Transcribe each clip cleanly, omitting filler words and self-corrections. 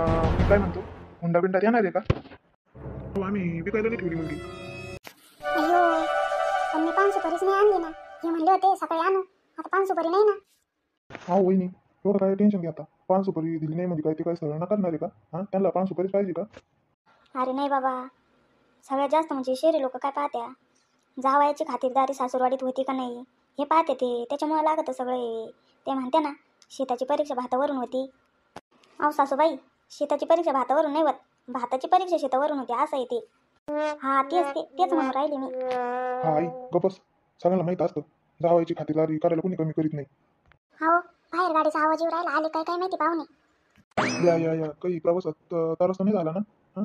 मी काय म्हणतो, हुंडा बिंडा येणार आहे का? हो, आम्ही विकायला नाही ठेवली मुलगी. अयो, पण मी पान सुपारीच नाही आणली ना. हे म्हणले होते सकाळी आणू, आता पान सुपारी नाही ना. हा वहिनी, एवढं काय टेन्शन घ्या आता. पान सुपारी दिली नाही म्हणजे काय ते काय सरळ ना करणार आहे का? हां, त्यांना पान सुपारीच पाहिजे का? अरे नाही बाबा, सगळ्यात जास्त म्हणजे शहरी लोक काय पाहत्या, जावयाची खातिरदारी सासूरवाडीत होती का नाही हे पाहते ते, त्याच्यामुळे लागतं सगळे. ते म्हणते ना, शेताची परीक्षा भातावरून होती. अहो सासूबाई, शेताची परीक्षा भातावरून नाही होत, भाताची परीक्षा शेतावरून होती, असं आहे ते. हा तेच म्हणून राहिले मी. हा आई, गपस. सगळ्यांना माहीत असतं, जावायची खातिरदारी करायला कोणी कमी करीत नाही. हो, बाहेर गाडीचा आवाज येऊ राहिला, आले काय काय माहिती पाहुणे. या काही प्रवासात त्रास तर नाही झाला ना? हां,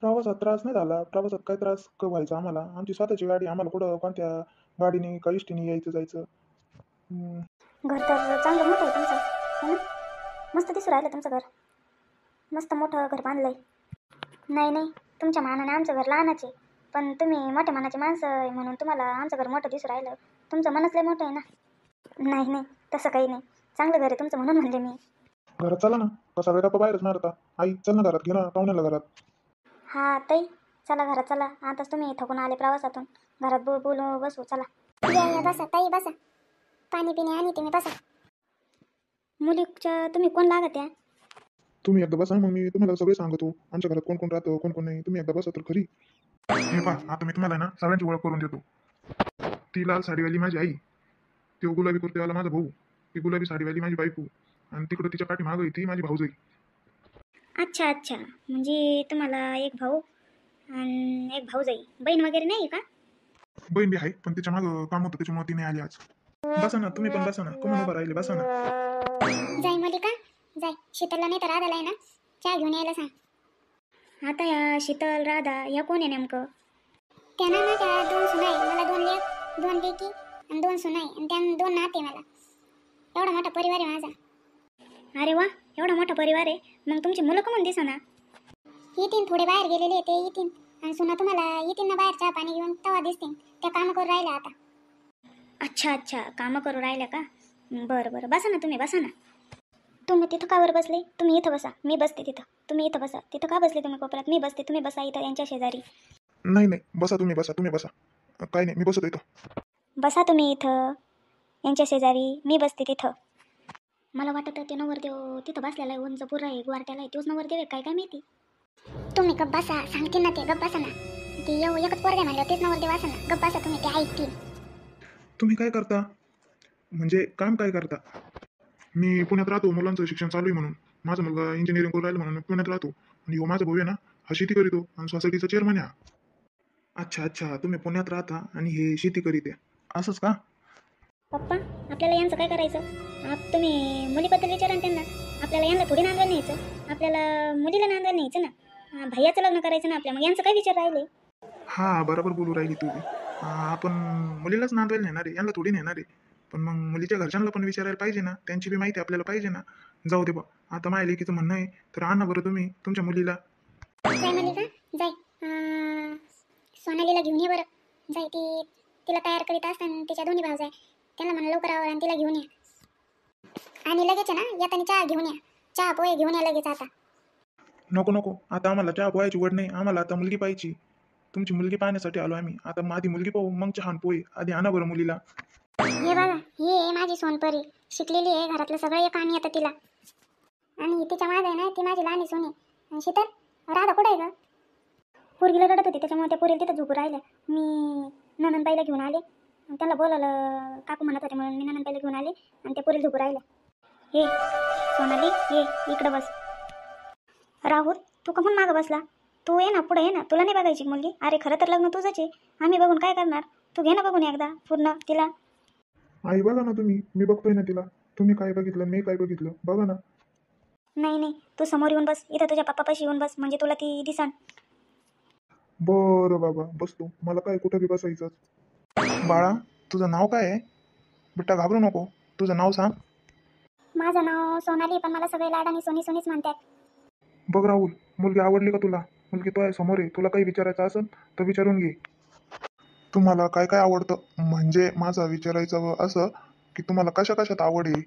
प्रवासात त्रास नाही झाला. प्रवासात काय त्रास व्हायचा आम्हाला? आमची स्वतःची गाडी, आम्हाला कुठं कोणत्या गाडीने का इष्टीने यायचं जायचं. हम्म, घर तर चांगलं मोठं आहे तुमचं, है ना? मस्त दिसू राहिलं तुमचं घर, मस्त मोठं घर बांधलंय. नाही नाही, तुमच्या मानाने आमचं घर लहानच आहे, पण तुम्ही मोठ्या मनाचे माणसं आहे म्हणून तुम्हाला आमचं घर मोठं दिसू राहिलं. तुमचं मनच लय मोठं आहे ना. नाही नाही, तसं काही नाही, चांगलं घर आहे तुमचं म्हणून म्हणले मी. घरात चला ना. कसा वेळ गप्पा बाहेरच मारता. आई चल ना घरात, घे ना पाहुण्याला घरात. हा ताई, चला घरात चला, आताच तुम्ही थकून आले प्रवासातून, घरात बोलू बसू चला. या बसा ताई बसा, पाणी पिणे आणि तुम्ही बसा. मुलीच्या तुम्ही कोण लागत या? तुम्ही एकदा बसा, मग मी तुम्हाला सगळे सांगतो. आमच्या घरात कोण कोण राहतं, कोण कोण नाही. तुम्ही एकदा बसा तर खरी. हे पहा, आता मी तुम्हाला ना सगळ्यांची ओळख करून देतो. ती लाल साडीवाली माझी आई, तो गुलाबी कुर्तेवाला माझा भाऊ, ती गुलाबी साडीवाली माझी बायको, आणि तिकडं तिच्या पाठीमागं ती माझी भाऊजाई. अच्छा अच्छा, म्हणजे तुम्हाला एक भाऊ आणि एक भाऊजाई, बहीण वगैरे नाही का? बहीण बी आहे, पण तिच्या मागं काम होतं त्याच्यामुळे ती नाही आली आज. बसा ना, तुम्ही पण बसा ना. कमून उभा राहिले, बसा ना. जाय मलिका, जाय शीतलला नाही तर राधाला आहे ना, चहा घेऊन यायला सांग. आता या शीतल राधा या कोण आहे नेमकं? त्यांना ना त्या दोन सुना आहे, मला दोन लेक, दोन लेकी आणि दोन सुना आहे, आणि त्या दोन नाते मला. एवढा मोठा परिवार आहे माझा. अरे वा, एवढा मोठा परिवार आहे, मग तुमची मुलं कमून दिसना? येतीन, थोडे बाहेर गेलेले ते येतीन, आणि सुना तुम्हाला येतीन ना बाहेर चहा पाणी घेऊन, तेव्हा दिसतील. त्या कामं करून राहिल्या आता. अच्छा अच्छा, कामं करू राहिल्या का? बरं बरं, बसा ना तुम्ही, बसा ना. तुम्ही तिथं कावर बसले? तुम्ही इथं बसा, मी बसते तिथं. तुम्ही इथं बसा, तिथं का बसले तुम्ही कोपऱ्यात? मी बसते, तुम्ही बसा इथं यांच्या शेजारी. नाही नाही, बसा तुम्ही, बसा तुम्ही बसा. काय नाही, मी बसतो इथं. बसा तुम्ही इथं यांच्या शेजारी, मी बसते तिथं. मला वाटत ते नवरदेव तिथं बसलेला आहे, उंच पुरा आहे, गुवारट्याला आहे, तोच नवरदेव आहे काय काय माहिती. तुम्ही गप्प बसा, सांगते ना ते, गप्प बसा ना. ते एकच पोरगा म्हणलं तेच नवरदेव असं ना, गप्प बसा तुम्ही, ते ऐकतील. तुम्ही काय करता, म्हणजे काम काय करता? मी पुण्यात राहतो, मुलांचं शिक्षण चालू आहे म्हणून. माझा मुलगा इंजिनिअरिंग करून राहिला म्हणून मी पुण्यात राहतो. आणि हो माझा भाऊ आहे ना, हा शेती करीतो आणि सोसायटीचा चेअरमन आहे हा. अच्छा अच्छा, तुम्ही पुण्यात राहता आणि हे शेती करीत आहे, असंच का? पप्पा, आपल्याला यांचं काय करायचं? तुम्ही मुलीबद्दल विचारा ना त्यांना. आपल्याला यांना थोडी नांदवायला न्यायचं, आपल्याला मुलीला नांदवायला न्यायचं ना. भैयाचं लग्न करायचं ना आपल्या, मग यांचं काय विचार राहिले? हा, बरोबर बोलू राहिली तू. आपण मुलीलाच नांदवायला नेणार आहे, यांना थोडी नेणार आहे. पण मग मुलीच्या घरच्यांना पण विचारायला पाहिजे ना, त्यांची बी माहिती आपल्याला पाहिजे ना. जाऊ दे बा, आता माझ्या लेकीचं म्हणणं आहे तर आणा बरं तुम्ही तुमच्या मुलीला. जाय मलिका, जाय. सोनालीला घेऊन ये बरं. जाय, ती तिला तयार करीत असताना तिच्या दोन्ही भाऊ जाय, त्यांना म्हणा लवकर आवर आणि तिला घेऊन या. आणि लगेच आहे ना येताना चहा घेऊन या, चहा पोहे घेऊन या लगेच आता. नको नको, आता आम्हाला चहा पोहायची वड नाही, आम्हाला आता मुलगी पाहिजे. तुमची मुलगी पाहण्यासाठी आलो आम्ही. आता आधी मुलगी पाहू, मग चहा आणि पोहे. आधी आणा बरं मुलीला. हे बघा, ही आहे माझी सोनपरी, शिकलेली आहे, घरातलं सगळं एक काम येतं तिला. आणि तिच्या मागे आहे ना ती माझी लहानी सोनी. आणि शीतल, राधा कुठे आहे का? पोरगीला रडत होती त्याच्यामुळे त्या पोरीला तिथं झोपू राहिल्या. मी ननंदबाईला घेऊन आले, त्याला बोलावलं, काकू म्हणत होते म्हणून मी ननंदबाईला घेऊन आले आणि त्या पोरीला झोपू राहिल्या. हे सोनाली, ये इकडं बस. राहुल, तू कमून मागं बसला? तू ये ना, पुढे ये ना, तुला नाही बघायची मुलगी? अरे खरं तर लग्न तुझंच आहे, आम्ही बघून काय करणार? तू घे ना बघून एकदा पूर्ण तिला. आई बघा ना तुम्ही, मी बघतोय ना तिला. तुम्ही काय बघितलं, मी काय बघितलं, बघा ना. नाही नाही, तू समोर येऊन बस, इथं तुझ्या पप्पापाशी येऊन बस, म्हणजे तुला ती दिसन. बरं बाबा, बसतो. मला काय कुठं बी बसायचं. बाळा, तुझं नाव काय आहे? बेटा घाबरू नको, तुझं नाव सांग. माझं नाव सोनाली, पण मला सगळे लाडाने सोनी सोनीच म्हणतात. बघ राहुल, मुलगी आवडली का तुला? मुलगी तो आहे समोर आहे, तुला काही विचारायचं असेल तर विचारून घे. तुम्हाला काय काय आवडतं, म्हणजे माझं विचारायचं असं की तुम्हाला कशा कशात आवड आहे.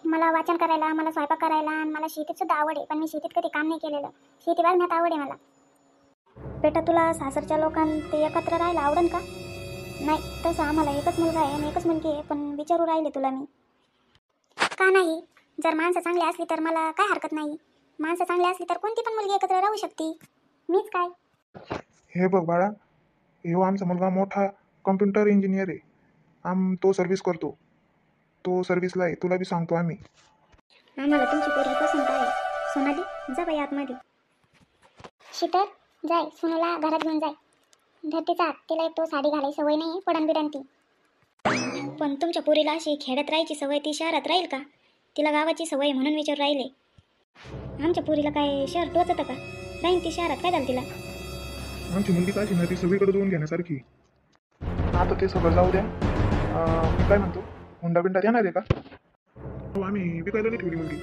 मला वाचन करायला, मला स्वयंपाक करायला आणि मला शेतीत सुद्धा आवड आहे, पण मी शेतीत कधी काम नाही केलेलं. शेती बघण्यात आवड आहे मला. बेटा तुला सासरच्या लोकांते एकत्र राहायला आवडेल का? नाही, तसं आम्हाला एकच मुलगा आहे आणि एकच मुलगी आहे, पण विचारू राहिले तुला मी. का नाही? जर माणसं चांगली असली तर मला काय हरकत नाही. माणसं चांगली असली तर कोणती पण मुलगी एकत्र राहू शकते. मीच काय. हे बघ बाळा, ह्यो आमचा मुलगा मोठा कम्प्युटर इंजिनियर आहे. तो सर्व्हिस करतो. तो सर्व्हिसला आहे. तुला बी सांगतो आम्ही. आम्हाला तुमची पोरगी पसंत आहे. सोनाली जा बाई आतमध्ये. शीतल जाय, सोनूला घरात घेऊन जाय. धरतीचा हात, तिला एक तो साडी घालायची सवय नाही, पडन बिडन ती. पण तुमच्या पोरीला अशी खेड्यात राहायची सवय, ती शहरात राहील का? तिला गावाची सवय म्हणून विचारू राहिले. आमच्या पोरीला काय शहर टोचतं का? राहीन ती शहरात, काय झालं तिला? आमची मुलगी काय ना ती सगळीकडे जाऊन घेण्यासारखी. आता ते सगळं जाऊ द्या. मी काय म्हणतो, हुंडा बिंडा देणार आहे का? हो, आम्ही विकायला नाही ठेवली मुलगी.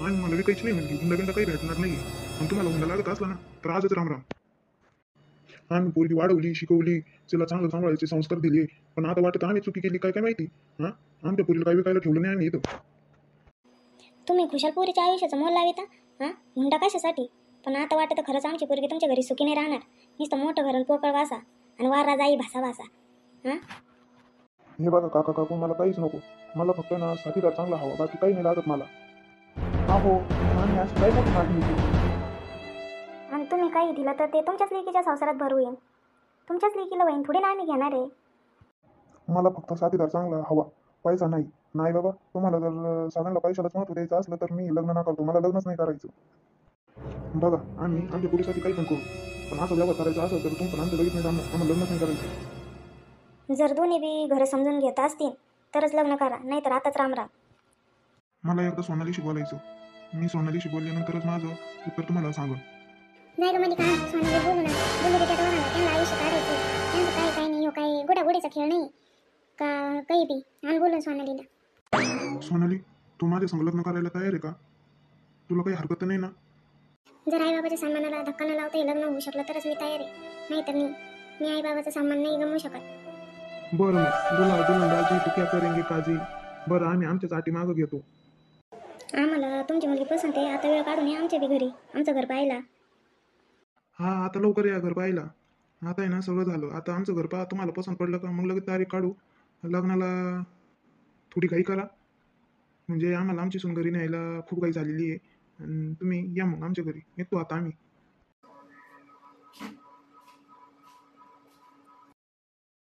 आणि मला विकायची नाही मुलगी. हुंडा बिंडा काही भेटणार नाही. आणि तुम्हाला हुंडा लागत असला ना तर आजच रामराम. आम्ही पोरगी वाढवली, शिकवली, तिला चांगलं सांभाळायचे संस्कार दिले. पण आता वाटत आम्ही चुकी केली, काय काय माहिती. हां, आमच्या पोरीला काय विकायला ठेवलं नाही आम्ही इथं. तुम्ही खुशाल पोरीच्या आयुष्याचा मोल लाविता. हां, हुंडा कशासाठी? पण आता वाटतं खरंच आमची पोरगी तुमच्या घरी सुखी नाही राहणार. नुसतं मोठं घरून पोकळ वासा आणि वारा जाई भासा भासा. हां, हे बघा काका काकू, मला काहीच नको. मला फक्त ना साथीदार चांगला हवा, बाकी काही नाही लागत मला. हो, आम्ही असं काही मोठी मागणी केली. आणि तुम्ही काही दिलं तर ते तुमच्याच लेकीच्या संसारात भरू येईल. तुमच्याच लेकीला बहीण थोडी ना आम्ही घेणार आहे. मला फक्त साथीदार चांगला हवा, पैसा नाही. नाही बाबा, तुम्हाला जर सगळ्यांना पैशालाच महत्त्व द्यायचं असलं तर मी लग्न ना करतो. मला लग्नच नाही करायचं. बघा, आम्ही आमच्या पोरीसाठी काही पण करू. पण असं व्यवहार करायचा असेल तर तुमचं आमचं लगेच नाही जमणार. आम्हाला लग्नच नाही करायचं. जर दोन्ही बी घरं समजून घेत असतील तरच लग्न करा, नाहीतर आताच रामराम. मला एकदा सोनालीशी बोलायचं. मी सोनालीशी बोलल्यानंतरच माझं उत्तर तुम्हाला सांगेन. नाही ग म्हणजे काय सोनाली बोलू ना, बोलू दे त्या दोघांना, त्यांना आयुष्य काढायचं. त्यांचं काय नाही, हो काय गोडागोडीचा खेळ नाही का काही बी. आणि बोलून सोनालीला. सोनाली, तू माझ्या संग लग्न करायला तयार आहे का? तुला काही हरकत तर नाही ना? जर आईबाबाच्या सन्मानाला धक्का न लावता हे लग्न होऊ शकलं तरच मी तयार आहे, नाही तर नाही. मी आईबाबाचा सन्मान नाही गमवू शकत. बरं मग, दुला दुला दाजी तू क्या करेंगे काजी. बरं, आम्ही आमच्याच अटी मागं घेतो. आम्हाला तुमची मुलगी पसंत आहे. आता वेळ काढून या आमच्या बी घरी, आमचं घर पाहायला. हा, आता लवकर या घर पाहायला. आता आहे ना सगळं झालं. आता आमचं घर पहा, तुम्हाला पसंत पडलं का मग लगेच तारीख काढू. लग्नाला थोडी घाई करा. म्हणजे आम्हाला आमची सून घरी न्यायला खूप घाई झालेली आहे. आणि तुम्ही या मग आमच्या घरी. येतो आता आम्ही.